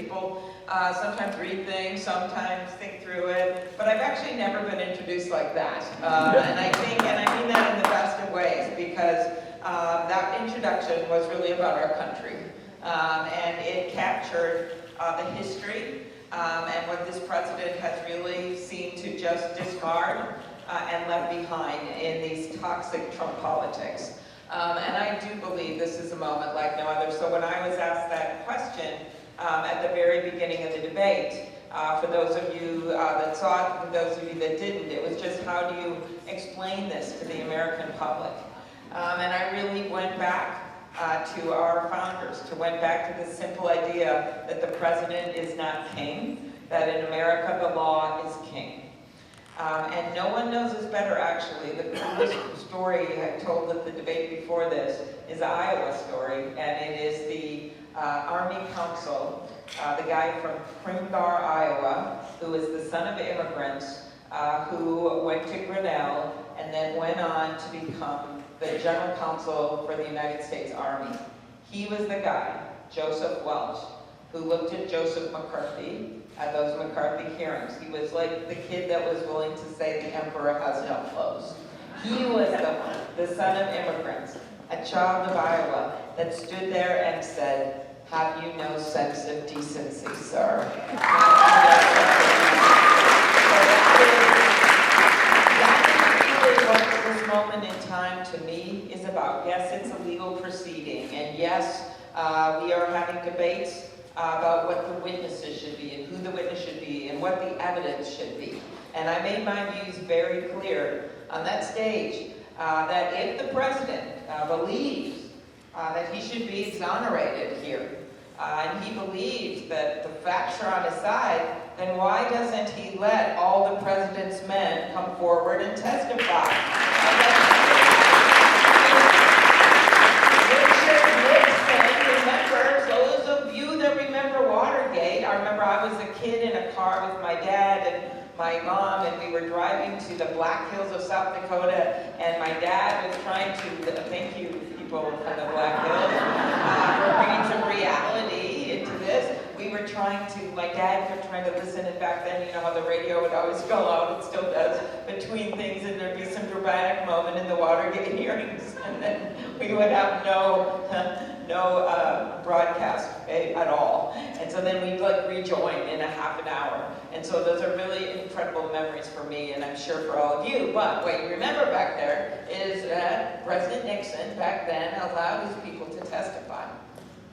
People sometimes read things, sometimes think through it, but I've actually never been introduced like that. And I mean that in the best of ways, because that introduction was really about our country. And it captured the history and what this president has really seemed to just discard and left behind in these toxic Trump politics. And I do believe this is a moment like no other. So when I was asked that question at the very beginning of the debate, for those of you that saw it and those of you that didn't, it was just how do you explain this to the American public? And I really went back to our founders, went back to the simple idea that the president is not king, that in America the law is king. And no one knows this better, actually. The coolest story I told at the debate before this is the Iowa story, and it is the Army Council, the guy from Primgar, Iowa, who is the son of immigrants, who went to Grinnell and then went on to become the General Counsel for the United States Army. He was the guy, Joseph Welch, who looked at Joseph McCarthy at those McCarthy hearings. He was like the kid that was willing to say the emperor has no clothes. He was the one, the son of immigrants, a child of Iowa, that stood there and said, "Have you no sense of decency, sir?" What this moment in time to me is about. Yes, it's a legal proceeding, and yes, we are having debates about what the witnesses should be and who the witness should be and what the evidence should be. And I made my views very clear on that stage that if the president believes that he should be exonerated here, and he believes that the facts are on his side, then why doesn't he let all the president's men come forward and testify? Richard Nixon, remember, those of you that remember Watergate, I remember I was a kid in a car with my dad and my mom, and we were driving to the Black Hills of South Dakota, and my dad was trying to, thank you people from the Black Hills, for bringing some reality into this. We were trying to, my dad kept trying to listen, and back then, you know how the radio would always go out, it still does, between things, and there'd be some dramatic moment in the Watergate hearings, and then we would have no broadcast at all. And so then we'd like rejoin in a half an hour. And so those are really incredible memories for me, and I'm sure for all of you. But what you remember back there is that President Nixon back then allowed his people to testify.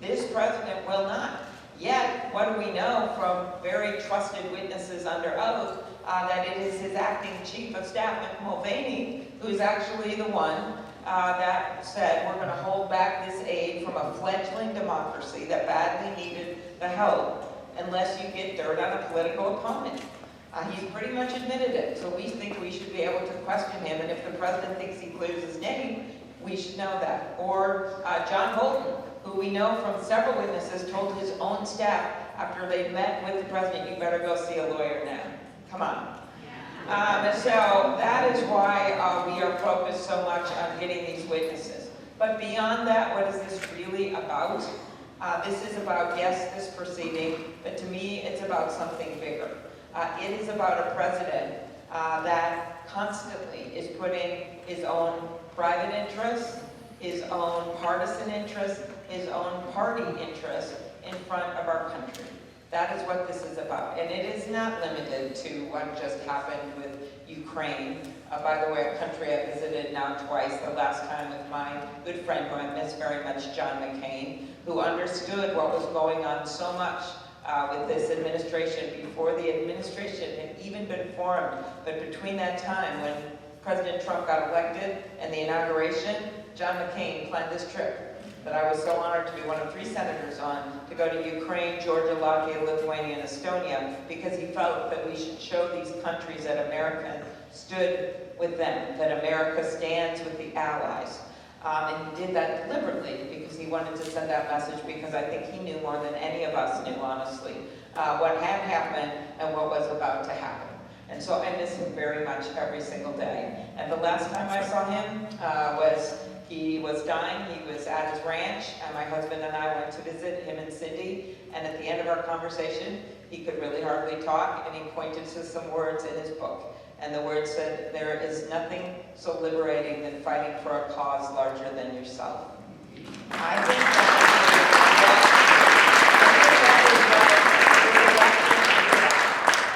This president will not. Yet, what do we know from very trusted witnesses under oath, that it is his acting chief of staff, Mick Mulvaney, who's actually the one that said we're going to hold back this aid from a fledgling democracy that badly needed the help unless you get dirt on a political opponent. He's pretty much admitted it, so we think we should be able to question him, and if the president thinks he clears his name, we should know that. Or John Bolton, who we know from several witnesses told his own staff after they met with the president, you better go see a lawyer now. Come on. So that is why we are focused so much on getting these witnesses. But beyond that, what is this really about? This is about, yes, this proceeding, but to me, it's about something bigger. It is about a president that constantly is putting his own private interests, his own partisan interests, his own party interests in front of our country. That is what this is about. And it is not limited to what just happened with Ukraine. By the way, a country I visited now twice, the last time with my good friend who I miss very much, John McCain, who understood what was going on so much with this administration before the administration had even been formed. But between that time when President Trump got elected and the inauguration, John McCain planned this trip that I was so honored to be one of 3 senators on, to go to Ukraine, Georgia, Latvia, Lithuania, and Estonia, because he felt that we should show these countries that America stood with them, that America stands with the allies. And he did that deliberately because he wanted to send that message, because I think he knew more than any of us knew, honestly, what had happened and what was about to happen. And so I miss him very much every single day. And the last time I saw him he was dying. He was at his ranch, and my husband and I went to visit him and Cindy, And at the end of our conversation, he could really hardly talk, and he pointed to some words in his book. And the words said, "There is nothing so liberating than fighting for a cause larger than yourself." I think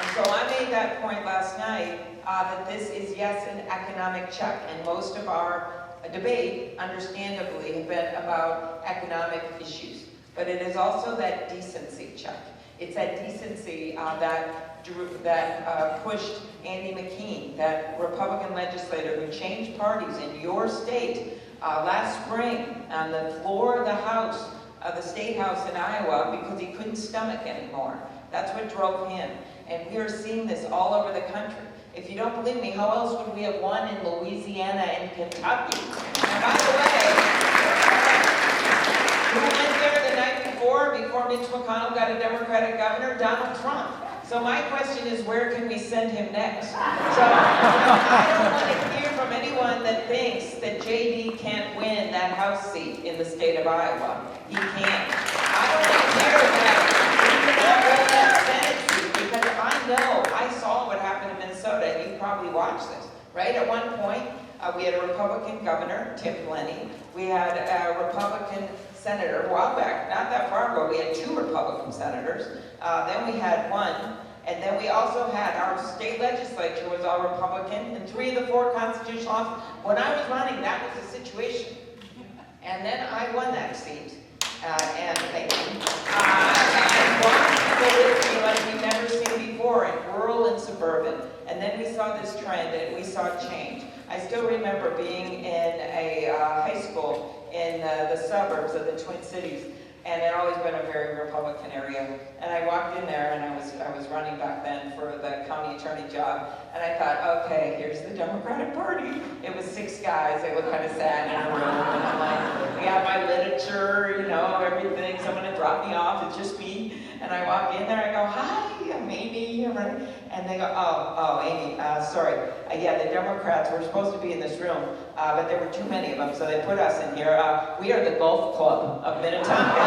and so I made that point last night, that this is, yes, an economic check. And most of our debate, understandably, have been about economic issues. But it is also that decency check. It's that decency that pushed Andy McKean, that Republican legislator who changed parties in your state last spring on the floor of the House, the State House in Iowa, because he couldn't stomach anymore. That's what drove him. And we are seeing this all over the country. If you don't believe me, how else would we have won in Louisiana and Kentucky? And by the way, who went there the night before Mitch McConnell got a Democratic governor? Donald Trump. So my question is, where can we send him next? So I don't want to hear from anyone that thinks that JD can't win that House seat in the state of Iowa. He can't. I don't want to hear that he cannot win that Senate seat, because I saw what happened in Minnesota, and you probably watched this, right? At one point, we had a Republican governor, Tim Plenty. We had a Republican senator, a while back, not that far ago, we had 2 Republican senators. Then we had 1. And then we also had our state legislature was all Republican, and 3 of the 4 constitutional officers. When I was running, that was the situation. And then I won that seat. And thank you. And brought people with me like we've never seen before, in rural and suburban. And then we saw this trend, and we saw change. I still remember being in a high school in the suburbs of the Twin Cities, and it had always been a very Republican area. And I walked in there, and I was running back then for the county attorney job, and I thought, okay, here's the Democratic Party. It was 6 guys. They looked kind of sad in a room, and I'm like, we got my literature, everything. Someone had dropped me off. It's just me. And I walk in there, I go, "Hi, I'm Amy." And they go, oh, Amy, sorry. Yeah, the Democrats were supposed to be in this room, but there were too many of them, so they put us in here. We are the Golf Club of Minnetonka.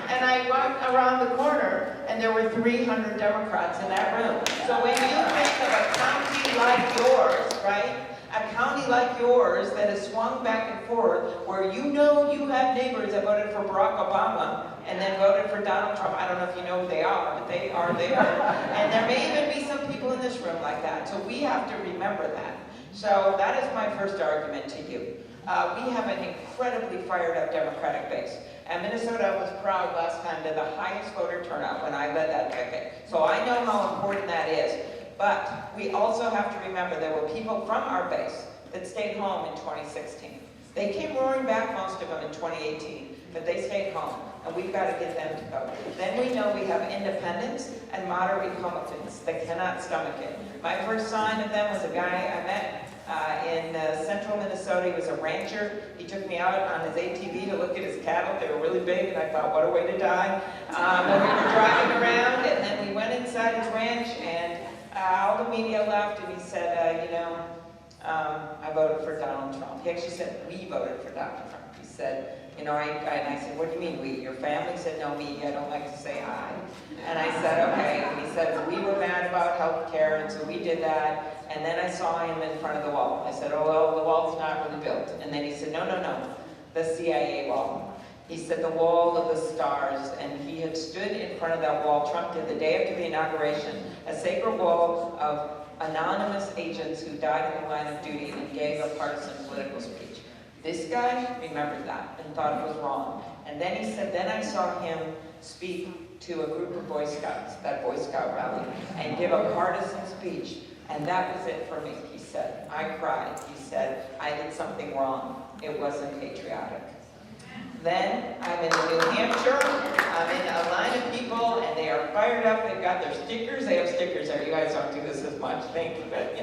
And I walked around the corner, and there were 300 Democrats in that room. So when you think of a county like yours, right? A county like yours that has swung back and forth, where you have neighbors that voted for Barack Obama and then voted for Donald Trump. I don't know if you know who they are, but they are there. And there may even be some people in this room like that. So we have to remember that. So that is my first argument to you. We have an incredibly fired up Democratic base. And Minnesota was proud last time to the highest voter turnout when I led that ticket. So I know how important that is. But we also have to remember there were people from our base that stayed home in 2016. They came roaring back, most of them, in 2018, but they stayed home, and we've got to get them to go. Then we know we have independents and moderate Republicans that cannot stomach it. My first sign of them was a guy I met in central Minnesota. He was a rancher. He took me out on his ATV to look at his cattle. They were really big, and I thought, what a way to die. And we were driving around, and then we went inside his ranch, and all the media left, and he said, I voted for Donald Trump. He actually said, we voted for Donald Trump. He said, and I said, what do you mean we? Your family? He said, no, me. I don't like to say I. And I said, okay. And he said, we were mad about health care, and so we did that. And then I saw him in front of the wall. I said, oh, well, the wall's not really built. And then he said, no, the CIA wall. He said the wall of the stars, and he had stood in front of that wall, Trump did, the day after the inauguration, a sacred wall of anonymous agents who died in the line of duty and gave a partisan political speech. This guy remembered that and thought it was wrong. And then he said, then I saw him speak to a group of Boy Scouts, that Boy Scout rally, and give a partisan speech. And that was it for me, he said. I cried. He said, I did something wrong. It wasn't patriotic. Then I'm in New Hampshire, I'm in a line of people, and they are fired up. They've got their stickers. They have stickers there. You guys don't do this as much, thank you, but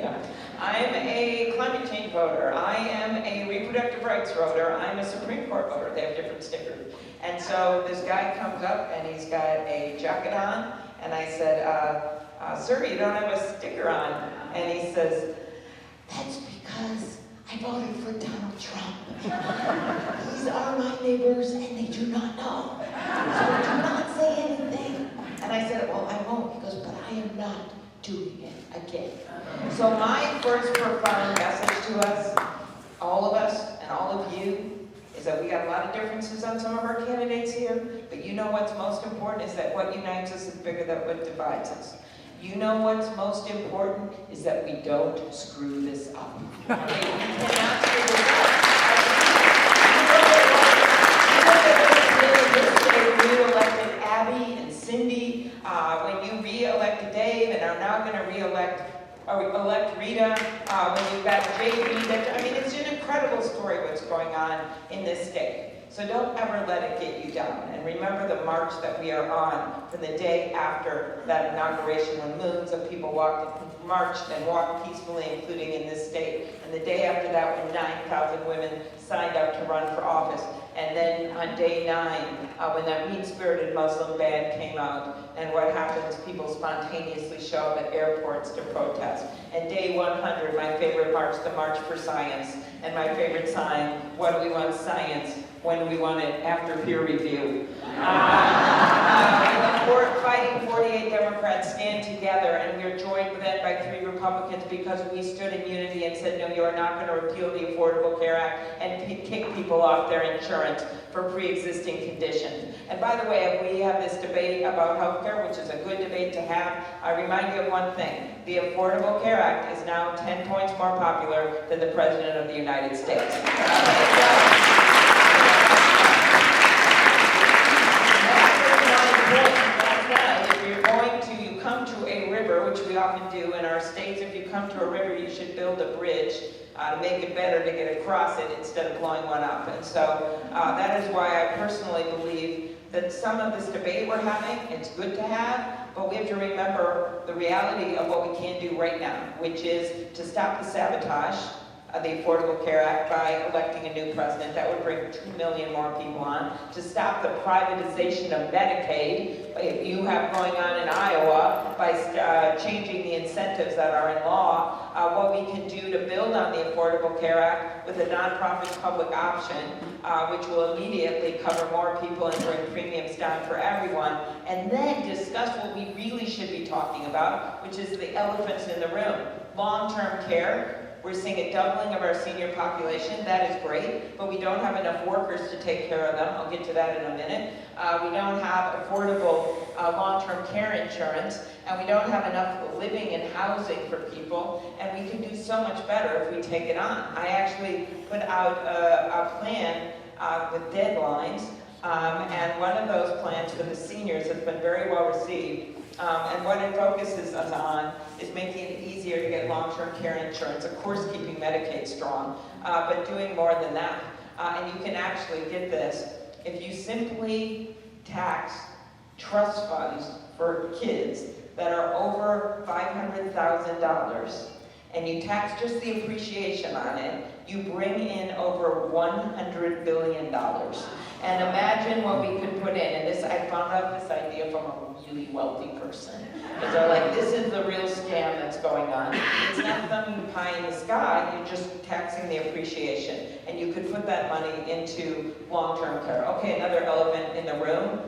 I'm a climate change voter. I am a reproductive rights voter. I'm a Supreme Court voter. They have different stickers. And so this guy comes up, and he's got a jacket on, and I said, sir, you don't have a sticker on. And he says, that's because I voted for Donald Trump. These are my neighbors and they do not know. So do not say anything. And I said, well, I won't. He goes, but I am not doing it again. So my first profound message to us, all of us and all of you, is that we got a lot of differences on some of our candidates here, but you know what's most important is that what unites us is bigger than what divides us. You know what's most important is that we don't screw this up. Okay, we cannot screw this up. You re-elected Abby and Cindy, when you re-elected Dave, and are now going to re-elect Rita, when you've got JB. I mean, it's an incredible story what's going on in this state. So don't ever let it get you down. And remember the march that we are on from the day after that inauguration, when millions of people marched and walked peacefully, including in this state. And the day after that, when 9,000 women signed up to run for office. And then on day 9, when that mean-spirited Muslim band came out, and what happens, people spontaneously show up at airports to protest. And day 100, my favorite march, the March for Science. And my favorite sign, what do we want? Science. When do we want it? After peer review. The fighting 48 Democrats stand together, and we are joined then by 3 Republicans because we stood in unity and said, no, you are not going to repeal the Affordable Care Act and kick people off their insurance for pre-existing conditions. And by the way, we have this debate about health care, which is a good debate to have. I remind you of one thing. The Affordable Care Act is now 10 points more popular than the President of the United States. Which we often do in our states. If you come to a river, you should build a bridge to make it better to get across it instead of blowing one up. And so that is why I personally believe that some of this debate we're having, it's good to have, but we have to remember the reality of what we can do right now, which is to stop the sabotage of the Affordable Care Act by electing a new president. That would bring 2 million more people on. To stop the privatization of Medicaid, like you have going on in Iowa, by changing the incentives that are in law. What we can do to build on the Affordable Care Act with a nonprofit public option, which will immediately cover more people and bring premiums down for everyone. And then discuss what we really should be talking about, which is the elephants in the room. Long-term care. We're seeing a doubling of our senior population. That is great, but we don't have enough workers to take care of them. I'll get to that in a minute. We don't have affordable long-term care insurance, and we don't have enough living and housing for people, and we can do so much better if we take it on. I actually put out a plan with deadlines, and one of those plans for the seniors has been very well received. And what it focuses us on is making it easier to get long-term care insurance, of course keeping Medicaid strong, but doing more than that. And you can actually get this. If you simply tax trust funds for kids that are over $500,000, and you tax just the appreciation on it, you bring in over $100 billion. And imagine what we could put in. And this, I found out this idea from a really wealthy person. Because they're like, this is the real scam that's going on. It's not some pie in the sky, you're just taxing the appreciation. And you could put that money into long-term care. Okay, another elephant in the room,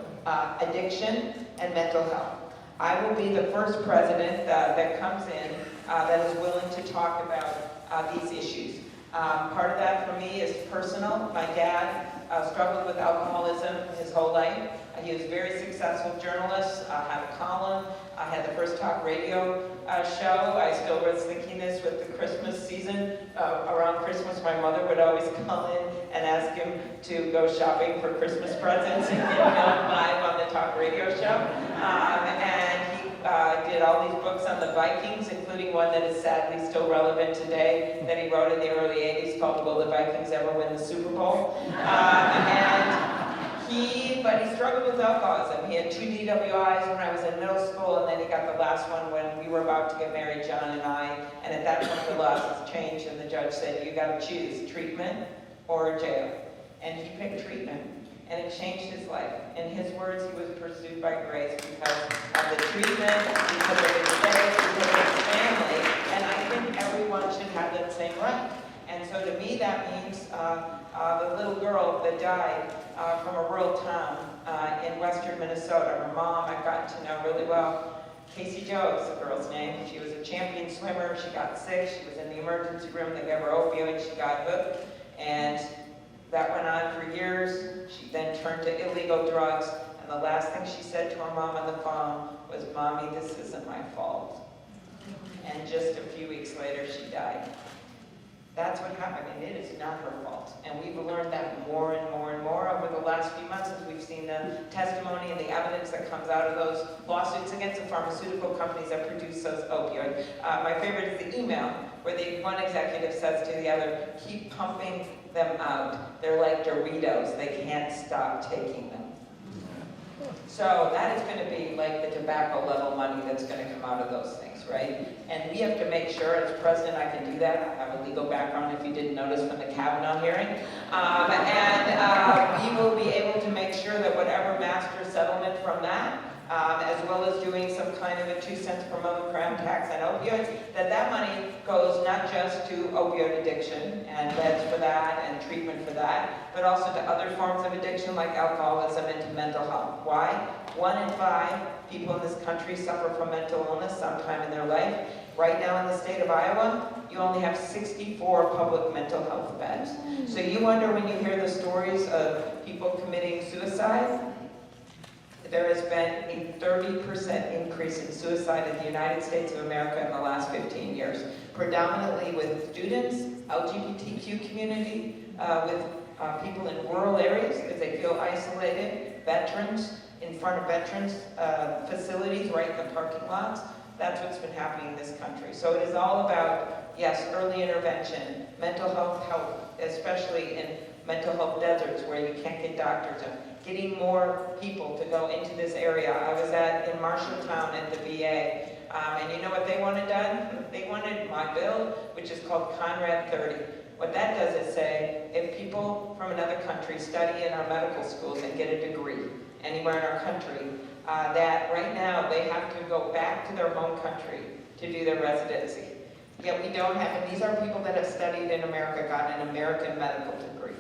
addiction and mental health. I will be the first president that comes in that is willing to talk about these issues. Part of that for me is personal. My dad struggled with alcoholism his whole life. He was a very successful journalist, had a column, had the first talk radio show. I still was thinking this with the Christmas season. Around Christmas, my mother would always call in and ask him to go shopping for Christmas presents and get him live on the talk radio show. And he did all these books on the Vikings, including one that is sadly still relevant today, that he wrote in the early 80s called Will the Vikings Ever Win the Super Bowl? But he struggled with alcoholism. He had 2 DWIs when I was in middle school, and then he got the last one when we were about to get married, John and I. And at that point, the laws changed, and the judge said, you got to choose treatment or jail. And he picked treatment, and it changed his life. In his words, he was pursued by grace because of the treatment, because of his faith, because of his family. And I think everyone should have that same right. And so to girl that died from a rural town in western Minnesota. Her mom I've gotten to know really well. Casey Jo is the girl's name. She was a champion swimmer. She got sick. She was in the emergency room. They gave her opioids. She got hooked. And that went on for years. She then turned to illegal drugs. And the last thing she said to her mom on the phone was, "Mommy, this isn't my fault." And just a few weeks later, she died. That's what happened, and it is not her fault. And we've learned that more and more and more over the last few months as we've seen the testimony and the evidence that comes out of those lawsuits against the pharmaceutical companies that produce those opioids. My favorite is the email where the one executive says to the other, "Keep pumping them out. They're like Doritos. They can't stop taking them." So that is going to be like the tobacco level money that's going to come out of those things, right? And we have to make sure, as president, I can do that. I have a legal background, if you didn't notice from the Kavanaugh hearing. We will be able to make sure that whatever master settlement from that, as well as doing some kind of a 2 cents per milligram tax on opioids, that money goes not just to opioid addiction and beds for that and treatment for that, but also to other forms of addiction like alcoholism and to mental health. Why? 1 in 5 people in this country suffer from mental illness sometime in their life. Right now in the state of Iowa, you only have 64 public mental health beds. So you wonder when you hear the stories of people committing suicide. There has been a 30% increase in suicide in the United States of America in the last 15 years, predominantly with students, LGBTQ community, with people in rural areas because they feel isolated, veterans, in front of veterans facilities right in the parking lots. That's what's been happening in this country. So it is all about, yes, early intervention, mental health help, especially in mental health deserts where you can't get doctors, and getting more people to go into this area. I was in Marshalltown at the VA, and you know what they wanted done? They wanted my bill, which is called Conrad 30. What that does is say, if people from another country study in our medical schools and get a degree anywhere in our country, that right now they have to go back to their home country to do their residency. Yet we don't have, and these are people that have studied in America, gotten an American medical degree.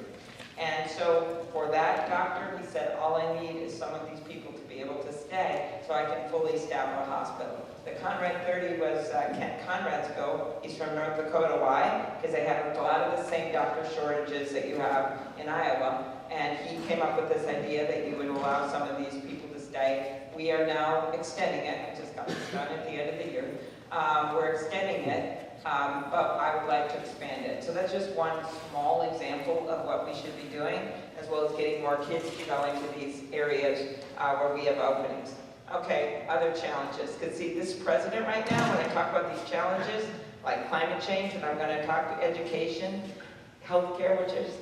And so for that doctor, he said, all I need is some of these people to be able to stay so I can fully staff a hospital. The Conrad 30 was Kent Conrad's bill. He's from North Dakota. Why? Because they have a lot of the same doctor shortages that you have in Iowa. And he came up with this idea that you would allow some of these people to stay. We are now extending it. I just got this done at the end of the year. We're extending it. But I would like to expand it. So that's just one small example of what we should be doing, as well as getting more kids to go into these areas where we have openings. Okay, other challenges. Because see, this president right now, when I talk about these challenges, like climate change, and I'm going to talk to education, healthcare, which is,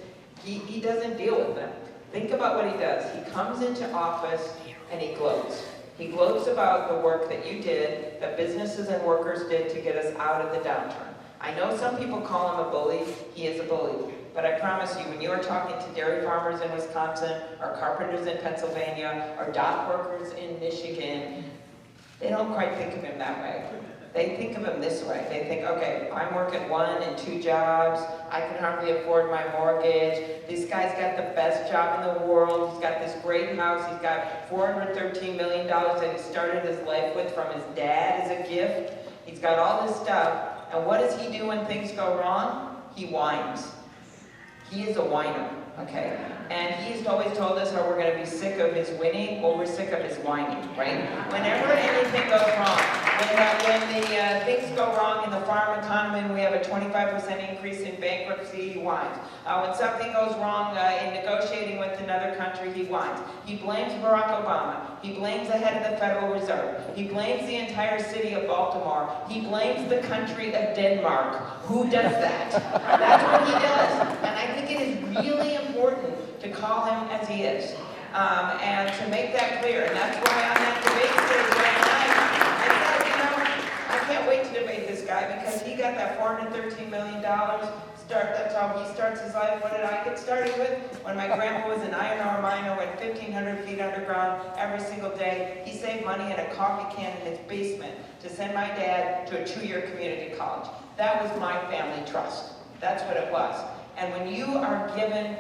he doesn't deal with them. Think about what he does. He comes into office and he gloats. He gloats about the work that you did, that businesses and workers did to get us out of the downturn. I know some people call him a bully. He is a bully. But I promise you, when you are talking to dairy farmers in Wisconsin, or carpenters in Pennsylvania, or dock workers in Michigan, they don't quite think of him that way. They think of him this way. They think, okay, I'm working 1 and 2 jobs. I can hardly afford my mortgage. This guy's got the best job in the world. He's got this great house. He's got $413 million that he started his life with from his dad as a gift. He's got all this stuff. And what does he do when things go wrong? He whines. He is a whiner, okay? And he's always told us how we're going to be sick of his winning, or we're sick of his whining, right? Whenever anything goes wrong, when the things go wrong in the farm economy and we have a 25% increase in bankruptcy, he whines. When something goes wrong in negotiating with another country, he whines. He blames Barack Obama. He blames the head of the Federal Reserve. He blames the entire city of Baltimore. He blames the country of Denmark. Who does that? That's what he does. And I think it is really important to call him as he is. And to make that clear. And that's why on that debate stage last night, I said, you know, I can't wait to debate this guy because he got that $413 million. That's how he starts his life. What did I get started with? When my grandpa was an iron ore miner, went 1,500 feet underground every single day. He saved money in a coffee can in his basement to send my dad to a 2-year community college. That was my family trust. That's what it was. And when you are given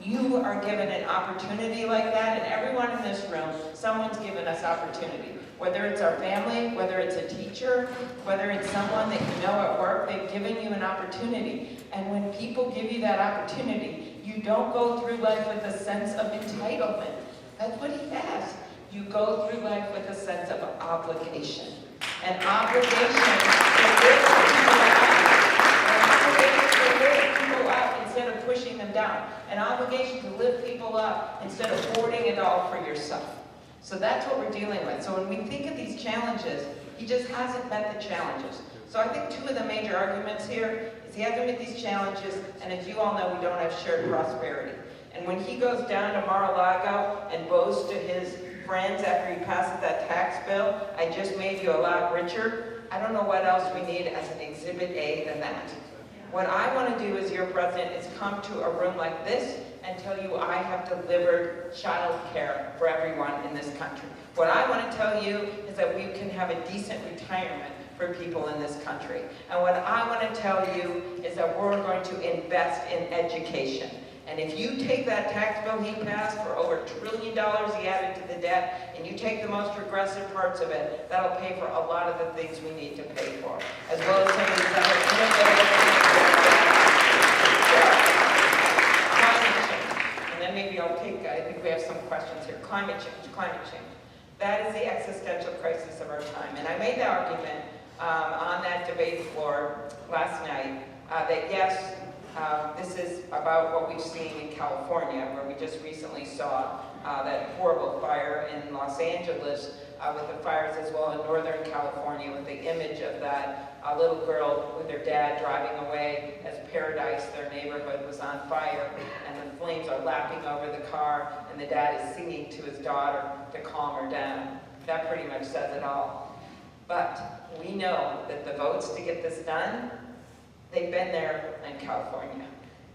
You are given an opportunity like that, and everyone in this room, someone's given us opportunity. Whether it's our family, whether it's a teacher, whether it's someone that you know at work, they've given you an opportunity. And when people give you that opportunity, you don't go through life with a sense of entitlement. That's what he has. You go through life with a sense of obligation. An obligation to lift people up. An obligation to lift people up instead of pushing them down. An obligation to lift people up instead of hoarding it all for yourself. So that's what we're dealing with. So when we think of these challenges, he just hasn't met the challenges. So I think two of the major arguments here is he hasn't met these challenges, and as you all know, we don't have shared prosperity. And when he goes down to Mar-a-Lago and boasts to his friends after he passes that tax bill, I just made you a lot richer, I don't know what else we need as an exhibit A than that. What I want to do as your president is come to a room like this and tell you I have delivered child care for everyone in this country. What I want to tell you is that we can have a decent retirement for people in this country. And what I want to tell you is that we're going to invest in education. And if you take that tax bill he passed for over $1 trillion he added to the debt, and you take the most regressive parts of it, that'll pay for a lot of the things we need to pay for, as well as some of these other climate change. And then maybe I'll take, I think we have some questions here. Climate change, climate change. That is the existential crisis of our time. And I made the argument on that debate floor last night that yes, this is about what we've seen in California, where we just recently saw that horrible fire in Los Angeles with the fires, as well in Northern California with the image of that little girl with her dad driving away as Paradise, their neighborhood, was on fire, and the flames are lapping over the car, and the dad is singing to his daughter to calm her down. That pretty much says it all. But we know that the votes to get this done, they've been there in California.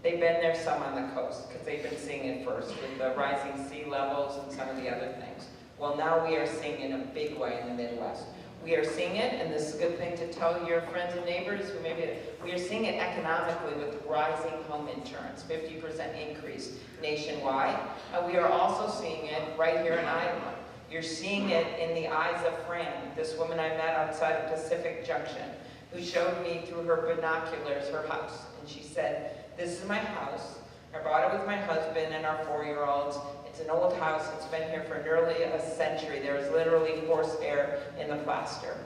They've been there some on the coast, because they've been seeing it first with the rising sea levels and some of the other things. Well, now we are seeing it in a big way in the Midwest. We are seeing it, and this is a good thing to tell your friends and neighbors who maybe, we are seeing it economically with rising home insurance, 50% increase nationwide. And we are also seeing it right here in Iowa. You're seeing it in the eyes of Fran, this woman I met outside of Pacific Junction, who showed me through her binoculars her house. And she said, this is my house. I bought it with my husband and our 4-year-olds. It's an old house. It's been here for nearly a century. There's literally horsehair in the plaster.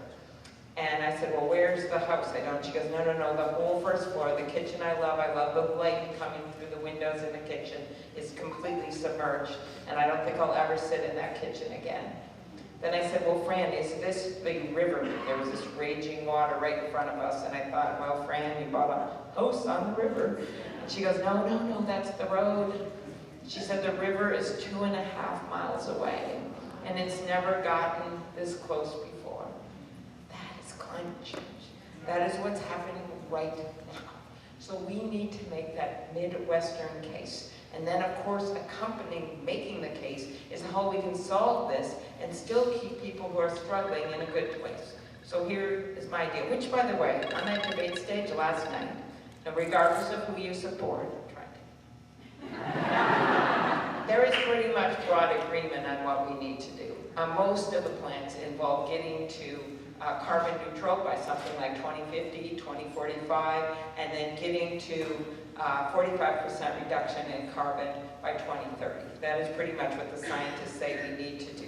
And I said, well, where's the house? I don't. She goes, no, the whole first floor, the kitchen I love the light coming through the windows in the kitchen is completely submerged. And I don't think I'll ever sit in that kitchen again. Then I said, well, Fran, is this the river? There was this raging water right in front of us. And I thought, well, Fran, you bought a house on the river. And she goes, no, that's the road. She said the river is 2.5 miles away. And it's never gotten this close before. That is climate change. That is what's happening right now. So we need to make that Midwestern case. And then, of course, accompanying making the case is how we can solve this and still keep people who are struggling in a good place. So here is my idea, which, by the way, on that debate stage last night, and regardless of who you support, there is pretty much broad agreement on what we need to do. Most of the plans involve getting to carbon neutral by something like 2050, 2045, and then getting to 45% reduction in carbon by 2030. That is pretty much what the scientists say we need to do.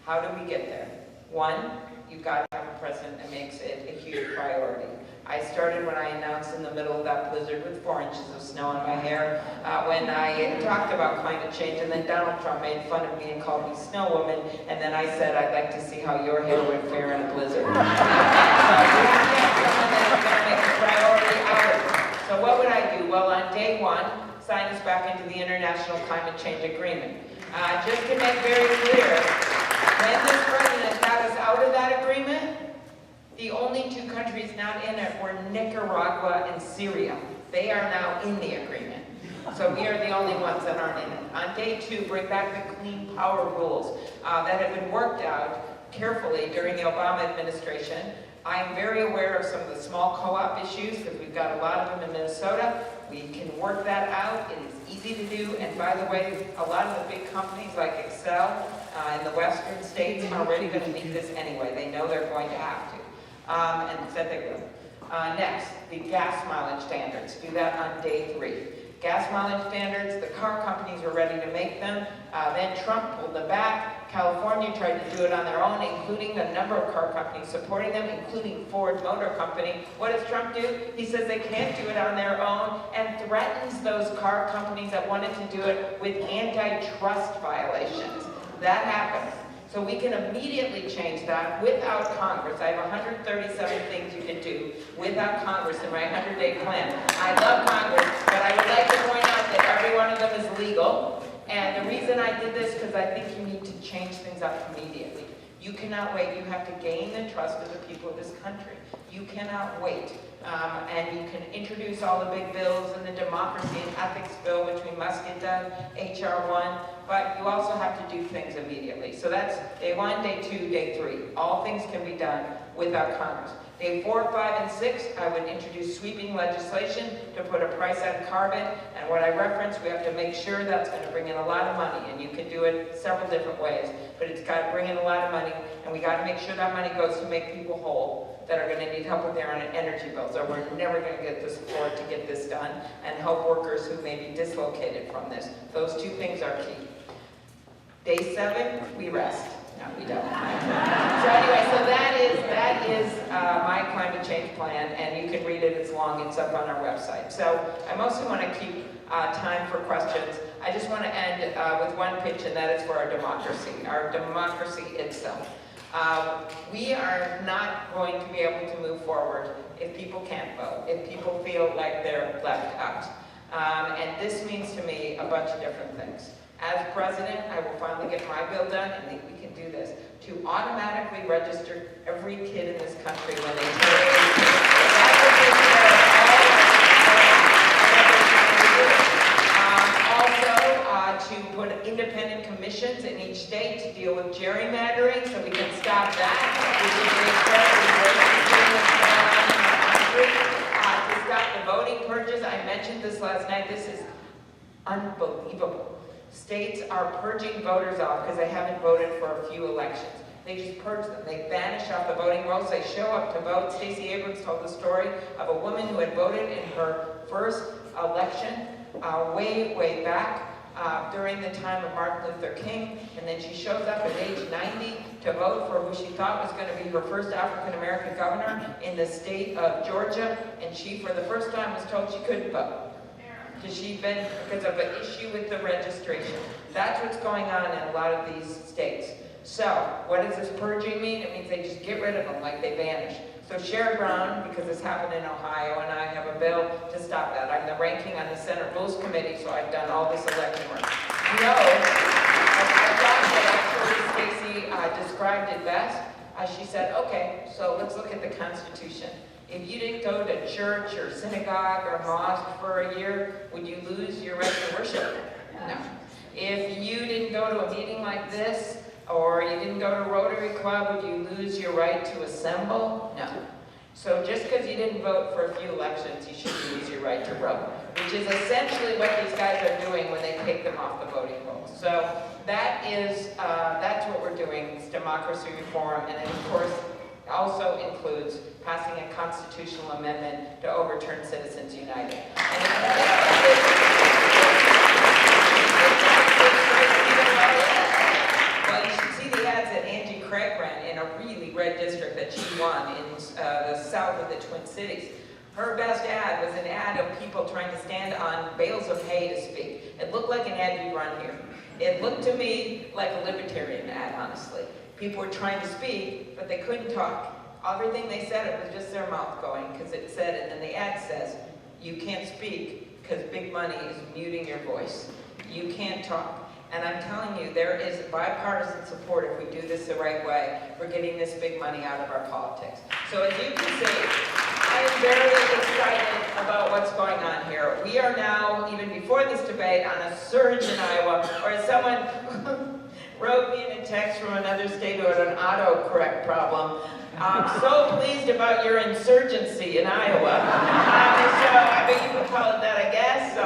How do we get there? One, you've got to have a president that makes it a huge priority. I started when I announced in the middle of that blizzard with 4 inches of snow in my hair when I talked about climate change, and then Donald Trump made fun of me and called me Snow Woman, and then I said I'd like to see how your hair would fare in a blizzard. So you have to have someone that's going to make a priority out of it. So what would I do? Well, on day one, sign us back into the International Climate Change Agreement. Just to make very clear, when this president got us out of that agreement, the only 2 countries not in it were Nicaragua and Syria. They are now in the agreement. So we are the only ones that aren't in it. On day 2, bring back the clean power rules that have been worked out carefully during the Obama administration. I'm very aware of some of the small co-op issues because we've got a lot of them in Minnesota. We can work that out. It is easy to do. And by the way, a lot of the big companies like Excel in the western states are already going to meet this anyway. They know they're going to have to. And said they will. Next, the gas mileage standards. Do that on day 3. Gas mileage standards, the car companies were ready to make them. Then Trump pulled them back. California tried to do it on their own, including a number of car companies supporting them, including Ford Motor Company. What does Trump do? He says they can't do it on their own and threatens those car companies that wanted to do it with antitrust violations. That happens. So we can immediately change that without Congress. I have 137 things you can do without Congress in my 100-day plan. I love Congress, but I would like to point out that every one of them is legal. And the reason I did this, because I think you need to change things up immediately. You cannot wait. You have to gain the trust of the people of this country. You cannot wait. And you can introduce all the big bills and the democracy and ethics bill, which we must get done, HR 1, but you also have to do things immediately. So that's day 1, day 2, day 3. All things can be done without Congress. Day 4, 5, and 6, I would introduce sweeping legislation to put a price on carbon. And what I referenced, we have to make sure that's going to bring in a lot of money. And you can do it several different ways. But it's got to bring in a lot of money. And we got to make sure that money goes to make people whole that are going to need help with their energy bills. Or we're never going to get the support to get this done. And help workers who may be dislocated from this. Those 2 things are key. Day 7, we rest. No, we don't. So anyway, so that is my climate change plan, and you can read it. It's long. It's up on our website. So I mostly want to keep time for questions. I just want to end with one pitch, and that is for our democracy itself. We are not going to be able to move forward if people can't vote, if people feel like they're left out. And this means to me a bunch of different things. As president, I will finally get my bill done, and think we can do this, to automatically register every kid in this country when they turn 18. That will take care of also, to put independent commissions in each state to deal with gerrymandering, so we can stop that, which is to stop the voting purges. I mentioned this last night. This is unbelievable. States are purging voters off because they haven't voted for a few elections. They just purge them. They vanish off the voting rolls. They show up to vote. Stacey Abrams told the story of a woman who had voted in her first election way back during the time of Martin Luther King, and then she shows up at age 90 to vote for who she thought was going to be her first African-American governor in the state of Georgia, and she, for the first time, was told she couldn't vote. Because of an issue with the registration. That's what's going on in a lot of these states. So, what does this purging mean? It means they just get rid of them like they vanish. So Sherrod Brown, because this happened in Ohio, and I have a bill to stop that. I'm the ranking on the Senate Rules Committee, so I've done all this election work. I thought that actually Stacey described it best. She said, okay, so let's look at the Constitution. If you didn't go to church or synagogue or mosque for a year, would you lose your right to worship? No. If you didn't go to a meeting like this, or you didn't go to Rotary Club, would you lose your right to assemble? No. So just because you didn't vote for a few elections, you shouldn't lose your right to vote, which is essentially what these guys are doing when they take them off the voting rolls. So that's what we're doing, is democracy reform, and it, of course, also includes passing a constitutional amendment to overturn Citizens United. Well, you should see the ads that Angie Craig ran in a really red district that she won in the south of the Twin Cities. Her best ad was an ad of people trying to stand on bales of hay to speak. It looked like an ad you'd run here. It looked to me like a libertarian ad, honestly. People were trying to speak, but they couldn't talk. Everything they said, it was just their mouth going, because it said, and then the ad says, you can't speak because big money is muting your voice. You can't talk. And I'm telling you, there is bipartisan support if we do this the right way for getting this big money out of our politics. So as you can see, I am very excited about what's going on here. We are now, even before this debate, on a surge in Iowa, or as someone wrote me in a a text from another state who had an autocorrect problem. I'm so pleased about your insurgency in Iowa. So I bet you could call it that, I guess. So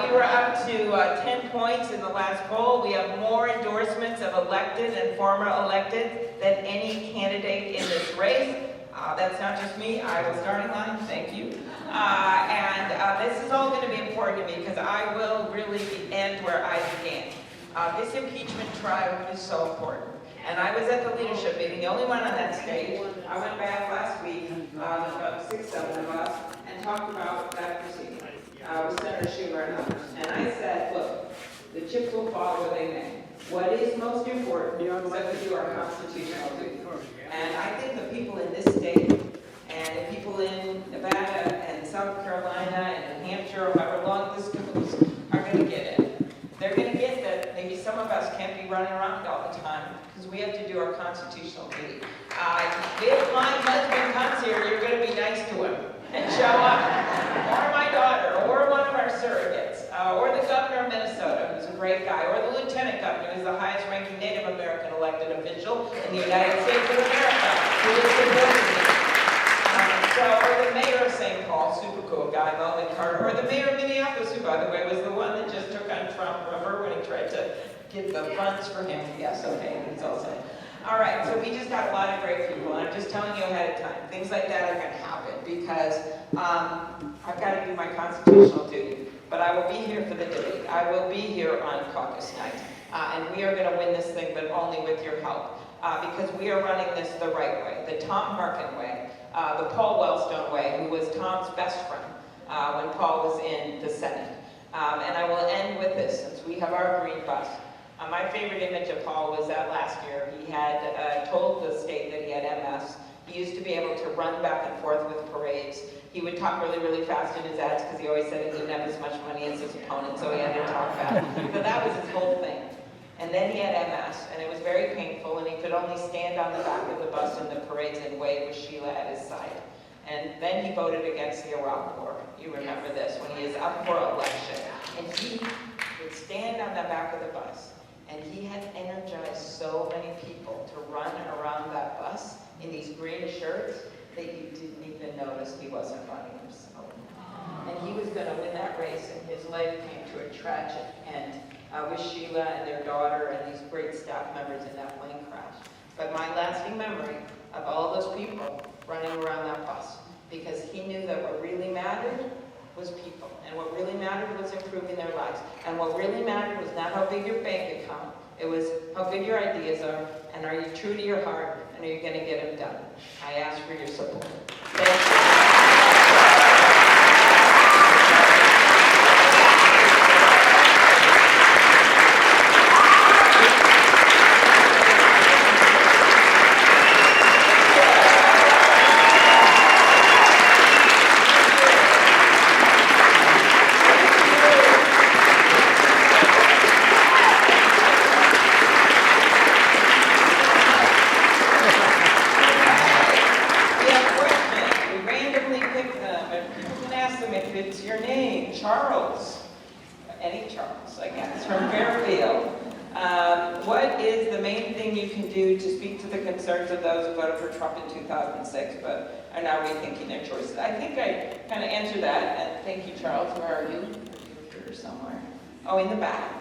we were up to 10 points in the last poll. We have more endorsements of elected and former elected than any candidate in this race. That's not just me, Iowa starting line, thank you. This is all going to be important to me because I will really end where I began. This impeachment trial is so important. And I was at the leadership meeting, the only one on that stage. I went back last week, about 6, 7 of us, and talked about that proceeding with Senator Schumer and others. And I said, look, the chips will fall where they may. What is most important is that we do our constitutional duty. And I think the people in this state, and the people in Nevada and South Carolina and New Hampshire, or however long this goes, are going to get it. They're going to get that maybe some of us can't be running around all the time because we have to do our constitutional duty. If my husband comes here, you're going to be nice to him and show up. Or my daughter, or one of our surrogates, or the governor of Minnesota, who's a great guy, or the lieutenant governor, who's the highest ranking Native American elected official in the United States of America, who is supporting me. Or the mayor of St. Paul, super cool guy, Melvin Carter, or the mayor of Minneapolis, who, by the way, was the one that just took on Trump, remember, when he tried to get the funds for him? Yes, okay, it's all set. All right, so we just got a lot of great people, and I'm just telling you ahead of time, things like that are going to happen, because I've got to do my constitutional duty, but I will be here for the debate. I will be here on caucus night, and we are going to win this thing, but only with your help, because we are running this the right way, the Tom Harkin way. The Paul Wellstone way, who was Tom's best friend when Paul was in the Senate. And I will end with this, since we have our green bus. My favorite image of Paul was that last year. He had told the state that he had MS. He used to be able to run back and forth with parades. He would talk really, really fast in his ads because he always said he didn't have as much money as his opponent, so he had to talk fast. But that was his whole thing. And then he had MS, and it was very painful, and he could only stand on the back of the bus in the parades and wave with Sheila at his side. And then he voted against the Iraq War. You remember this, when he is up for election. And he would stand on the back of the bus, and he had energized so many people to run around that bus in these green shirts that you didn't even notice he wasn't running himself. And he was going to win that race, and his life came to a tragic end. With Sheila and their daughter and these great staff members in that plane crash. But my lasting memory of all those people running around that bus, because he knew that what really mattered was people, and what really mattered was improving their lives, and what really mattered was not how big your bank account, it was how good your ideas are, and are you true to your heart, and are you going to get them done? I ask for your support. Thank you. From Fairfield. What is the main thing you can do to speak to the concerns of those who voted for Trump in 2006 but are now rethinking their choices? I think I kind of answered that, and thank you, Charles. Where are you? You're here somewhere. Oh, in the back.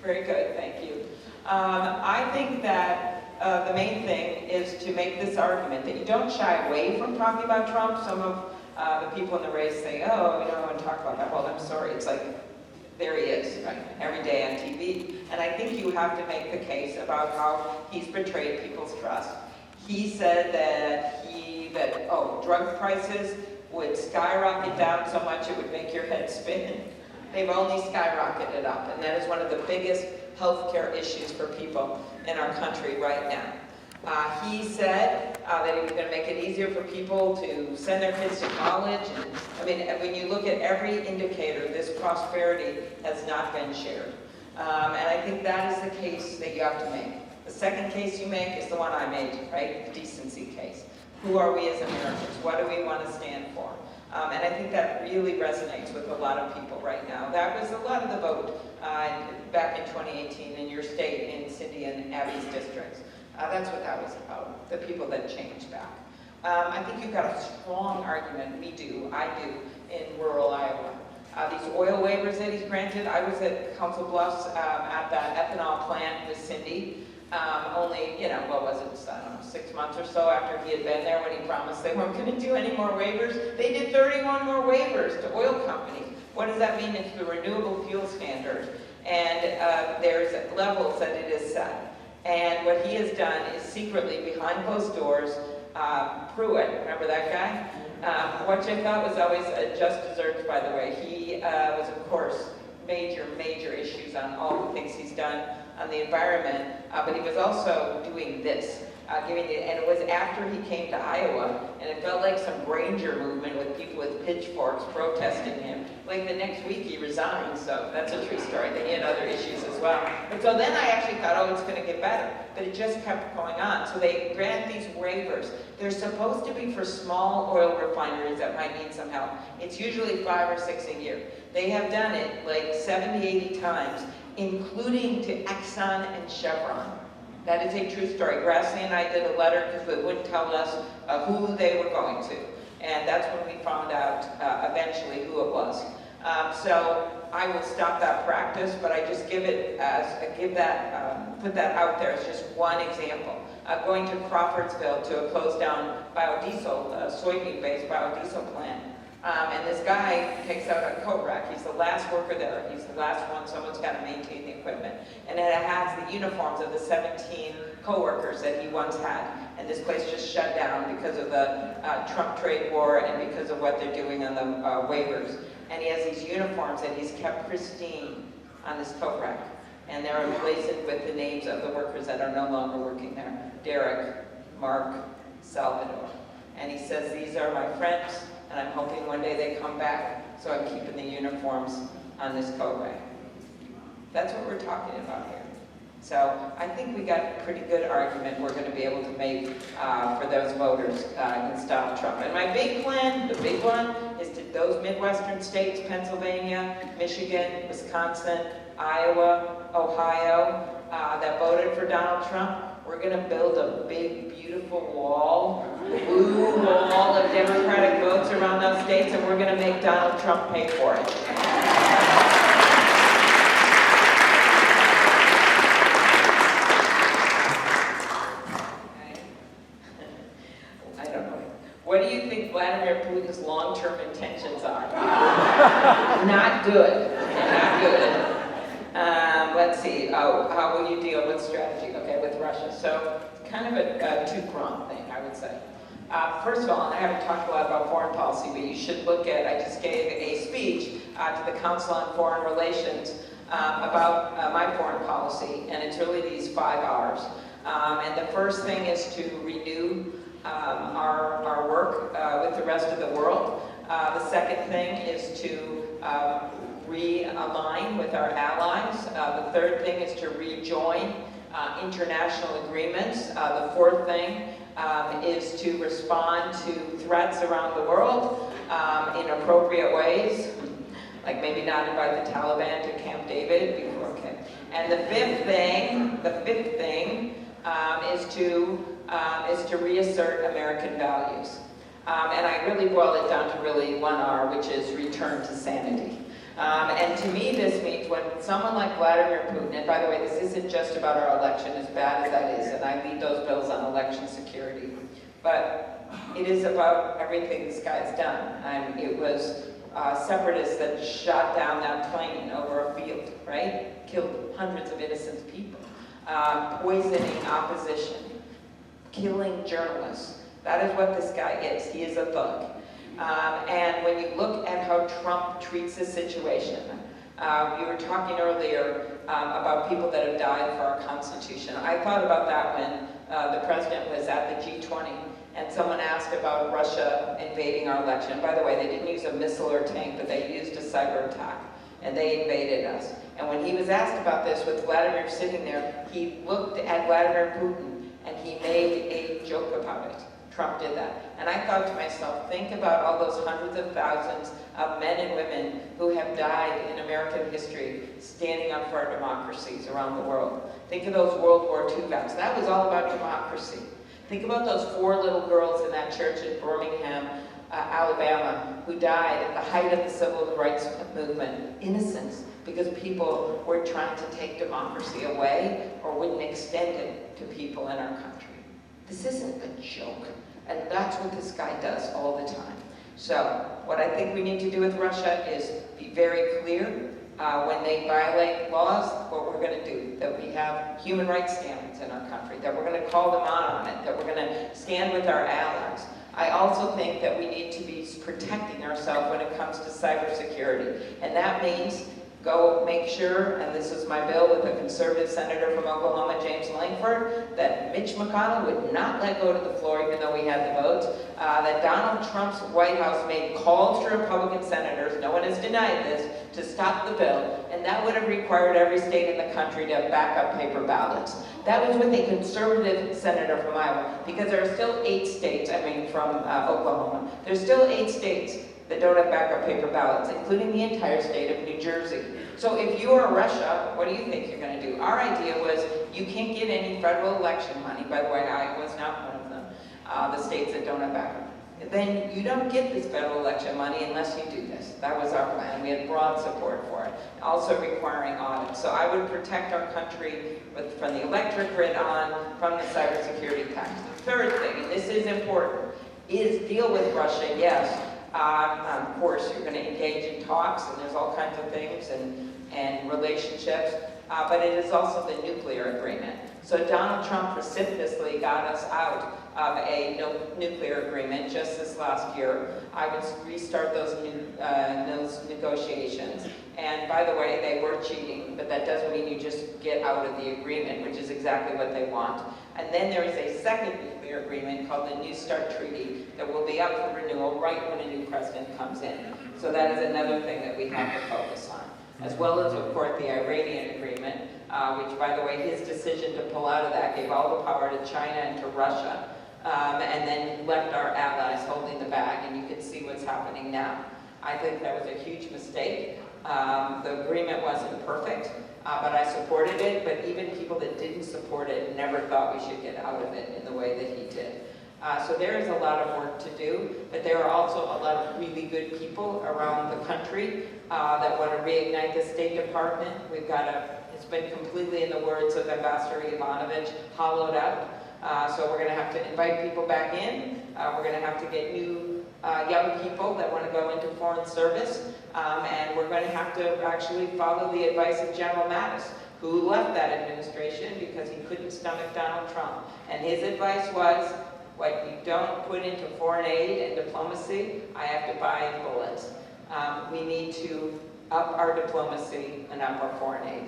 Very good, thank you. I think that the main thing is to make this argument that you don't shy away from talking about Trump. Some of the people in the race say, oh, we don't want to talk about that. Well, I'm sorry, it's like, there he is, right, every day on TV. And I think you have to make the case about how he's betrayed people's trust. He said that drug prices would skyrocket down so much it would make your head spin. They've only skyrocketed up, and that is one of the biggest healthcare issues for people in our country right now. He said that he was going to make it easier for people to send their kids to college. And, I mean, when you look at every indicator, this prosperity has not been shared. And I think that is the case that you have to make. The second case you make is the one I made, right? The decency case. Who are we as Americans? What do we want to stand for? And I think that really resonates with a lot of people right now. That was a lot of the vote back in 2018 in your state, in Cindy and Abby's districts. That's what that was about, the people that changed back. I think you've got a strong argument, we do, I do, in rural Iowa. These oil waivers that he's granted, I was at Council Bluffs at that ethanol plant with Cindy. Only, what was it, I don't know, 6 months or so after he had been there when he promised they weren't going to do any more waivers. They did 31 more waivers to oil companies. What does that mean? It's the renewable fuel standard. And there's levels that it is set. And what he has done is secretly, behind closed doors, Pruitt, remember that guy? Which I thought was always just desserts, by the way. He was, of course, major issues on all the things he's done on the environment, but he was also doing this, and it was after he came to Iowa, and it felt like some Granger movement with people with pitchforks protesting him. Like the next week he resigned, so that's a true story. Then he had other issues as well. But so then I actually thought, oh, it's going to get better, but it just kept going on. So they grant these waivers. They're supposed to be for small oil refineries that might need some help. It's usually 5 or 6 a year. They have done it like 70, 80 times, including to Exxon and Chevron. That is a true story. Grassley and I did a letter because they wouldn't tell us who they were going to. And that's when we found out eventually who it was. So I will stop that practice, but I just give it as, put that out there as just one example. Going to Crawfordsville to a closed down biodiesel, soybean-based biodiesel plant. And this guy takes out a coat rack. He's the last worker there. He's the last one. Someone's got to maintain the equipment. And it has the uniforms of the 17 co-workers that he once had. And this place just shut down because of the Trump trade war and because of what they're doing on the waivers. And he has these uniforms that he's kept pristine on this coat rack. And they're emblazoned with the names of the workers that are no longer working there. Derek, Mark, Salvador. And he says, these are my friends. And I'm hoping one day they come back, so I'm keeping the uniforms on this coat rack. That's what we're talking about here. So I think we got a pretty good argument we're going to be able to make for those voters and stop Trump. And my big plan, the big one, is to those Midwestern states, Pennsylvania, Michigan, Wisconsin, Iowa, Ohio, that voted for Donald Trump. We're going to build a big, beautiful wall, blue wall of Democratic votes around those states, and we're going to make Donald Trump pay for it. I don't know. What do you think Vladimir Putin's long-term intentions are? Not good. Not good. Let's see, how will you deal with strategy? Okay, with Russia. So, kind of a two-pronged thing, I would say. First of all, and I haven't talked a lot about foreign policy, but you should look at, I just gave a speech to the Council on Foreign Relations about my foreign policy, and it's really these 5 hours. And the first thing is to renew our work with the rest of the world. The second thing is to realign with our allies. The third thing is to rejoin international agreements. The fourth thing is to respond to threats around the world in appropriate ways, like maybe not invite the Taliban to Camp David before. Okay. And the fifth thing is to reassert American values. And I really boil it down to really 1 R, which is return to sanity. And to me, this means when someone like Vladimir Putin, and by the way, this isn't just about our election, as bad as that is, and I lead those bills on election security, but it is about everything this guy's done. It was separatists that shot down that plane over a field, right? Killed hundreds of innocent people. Poisoning opposition. Killing journalists. That is what this guy is. He is a thug. And when you look at how Trump treats the situation, you were talking earlier about people that have died for our Constitution. I thought about that when the president was at the G20 and someone asked about Russia invading our election. By the way, they didn't use a missile or tank, but they used a cyber attack, and they invaded us. And when he was asked about this with Vladimir sitting there, he looked at Vladimir Putin and he made a joke about it. Trump did that. And I thought to myself, think about all those hundreds of thousands of men and women who have died in American history standing up for our democracies around the world. Think of those World War II vets. That was all about democracy. Think about those 4 little girls in that church in Birmingham, Alabama, who died at the height of the civil rights movement. Innocence, because people were trying to take democracy away or wouldn't extend it to people in our country. This isn't a joke, and that's what this guy does all the time. So, what I think we need to do with Russia is be very clear when they violate laws, what we're going to do, that we have human rights standards in our country, that we're going to call them on it, that we're going to stand with our allies. I also think that we need to be protecting ourselves when it comes to cybersecurity, and that means go make sure, and this is my bill with a conservative senator from Oklahoma, James Langford, that Mitch McConnell would not let go to the floor, even though we had the votes, that Donald Trump's White House made calls to Republican senators, no one has denied this, to stop the bill, and that would have required every state in the country to have backup paper ballots. That was with a conservative senator from Iowa, because there are still 8 states, from Oklahoma, there's still 8 states that don't have backup paper ballots, including the entire state of New Jersey. So if you are Russia, what do you think you're going to do? Our idea was you can't get any federal election money. By the way, Iowa's not one of them, the states that don't have backup. Then you don't get this federal election money unless you do this. That was our plan. We had broad support for it, also requiring audits. So I would protect our country from the electric grid on, from the cybersecurity tax. The third thing, and this is important, is deal with Russia, yes. Of course, you're going to engage in talks, and there's all kinds of things and relationships, but it is also the nuclear agreement. So Donald Trump precipitously got us out of a nuclear agreement just this last year. I would restart those negotiations. And by the way, they were cheating, but that doesn't mean you just get out of the agreement, which is exactly what they want. And then there is a second nuclear agreement called the New START Treaty that will be up for renewal right when a new president comes in. So that is another thing that we have to focus on. As well as, of course, the Iranian agreement, which, by the way, his decision to pull out of that gave all the power to China and to Russia, and then left our allies holding the bag, and you can see what's happening now. I think that was a huge mistake. The agreement wasn't perfect, but I supported it, but even people that didn't support it never thought we should get out of it in the way that he did. So there is a lot of work to do, but there are also a lot of really good people around the country that want to reignite the State Department. We've got it's been completely, in the words of Ambassador Ivanovich, hollowed out. So we're going to have to invite people back in. We're going to have to get new young people that want to go into foreign service. And we're going to have to actually follow the advice of General Mattis, who left that administration because he couldn't stomach Donald Trump. And his advice was, what you don't put into foreign aid and diplomacy, I have to buy in bullets. We need to up our diplomacy and up our foreign aid.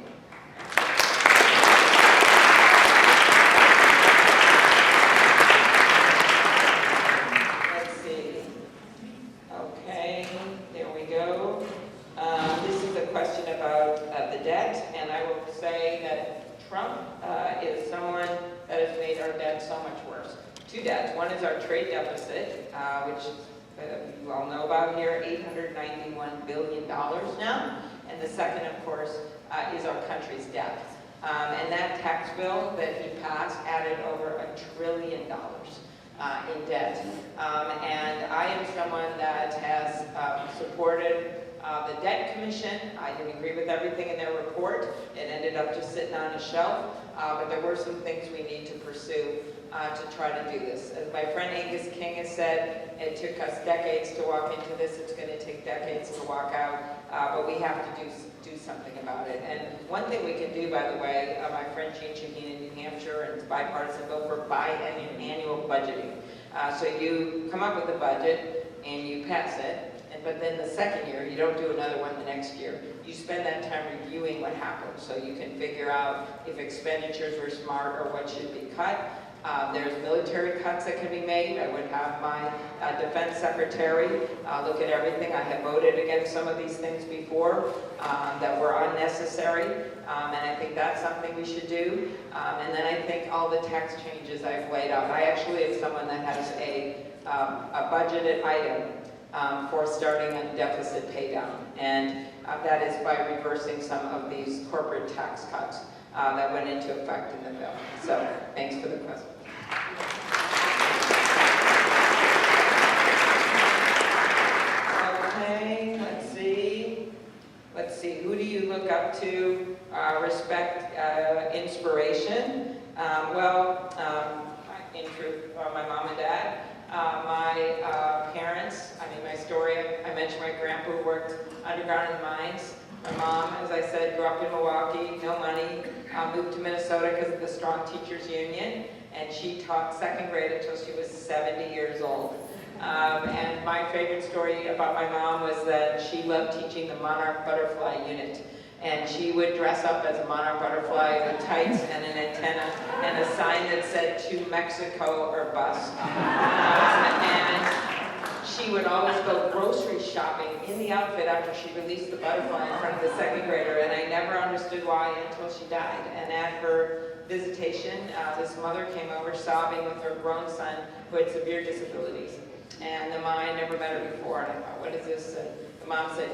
Let's see. Okay, there we go. This is a question about the debt, and I will say that Trump is someone that has made our debt so much worse. 2 debts. One is our trade deficit, which you all know about here, $891 billion now. And the second, of course, is our country's debt. And that tax bill that he passed added over $1 trillion in debt. And I am someone that has supported the Debt Commission. I didn't agree with everything in their report. It ended up just sitting on a shelf. But there were some things we need to pursue to try to do this. As my friend Angus King has said, it took us decades to walk into this. It's going to take decades to walk out. But we have to do something about it. And one thing we can do, by the way, my friend Jean Shaheen in New Hampshire, and it's bipartisan bill for biannual budgeting. So you come up with a budget and you pass it. But then the second year, you don't do another one the next year. You spend that time reviewing what happened so you can figure out if expenditures were smart or what should be cut. There's military cuts that can be made. I would have my defense secretary look at everything. I have voted against some of these things before that were unnecessary, and I think that's something we should do. And then I think all the tax changes I've laid out. I actually am someone that has a budgeted item for starting a deficit pay down, and that is by reversing some of these corporate tax cuts that went into effect in the bill. So, thanks for the question. Okay, let's see. Who do you look up to, respect, inspiration? In truth, my mom and dad. My parents, my story, I mentioned my grandpa who worked underground in the mines. My mom, as I said, grew up in Milwaukee, no money, moved to Minnesota because of the strong teachers union, and she taught second grade until she was 70 years old. And my favorite story about my mom was that she loved teaching the monarch butterfly unit. And she would dress up as a monarch butterfly with tights and an antenna and a sign that said, "To Mexico or bust." And she would always go grocery shopping in the outfit after she released the butterfly in front of the second grader. And I never understood why until she died. And at her visitation, this mother came over sobbing with her grown son who had severe disabilities. And the mom, I never met her before, and I thought, what is this? And the mom said,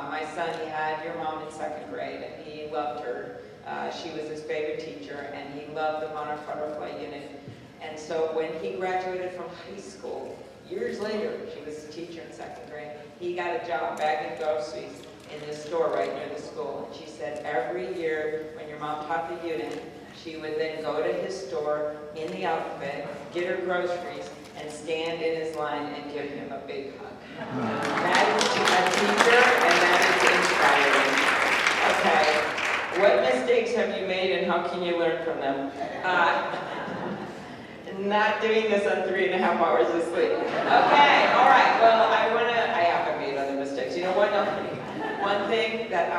my son, he had your mom in second grade, and he loved her. She was his favorite teacher, and he loved the Monarch Butterfly Unit. And so when he graduated from high school, years later, she was a teacher in second grade, he got a job bagging groceries in this store right near the school. And she said every year when your mom taught the unit, she would then go to his store in the outfit, get her groceries, and stand in his line and give him a big hug. That is a teacher, and that is inspiring. Okay, what mistakes have you made and how can you learn from them? Not doing this on 3.5 hours of sleep. Okay, all right, well, I haven't made other mistakes. You know what? One thing that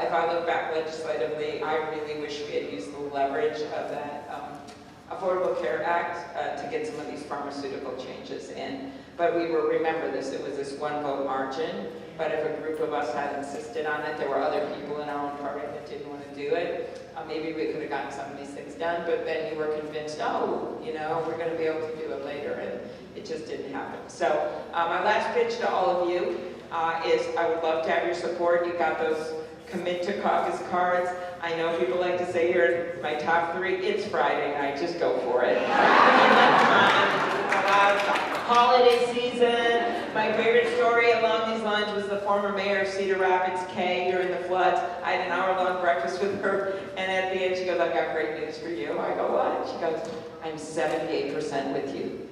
if I look back legislatively, I really wish we had used the leverage of that Affordable Care Act to get some of these pharmaceutical changes in. But remember this, it was this one vote margin, but if a group of us had insisted on it, there were other people in our own party that didn't want to do it. Maybe we could have gotten some of these things done, but then you were convinced, we're going to be able to do it later, and it just didn't happen. So my last pitch to all of you is I would love to have your support. You got those commit to caucus cards. I know people like to say you're in my top 3. It's Friday night, just go for it. Holiday season. My favorite story along these lines was the former mayor of Cedar Rapids, Kay, during the floods. I had an hour-long breakfast with her, and at the end she goes, "I've got great news for you." I go, "What?" She goes, "I'm 78% with you."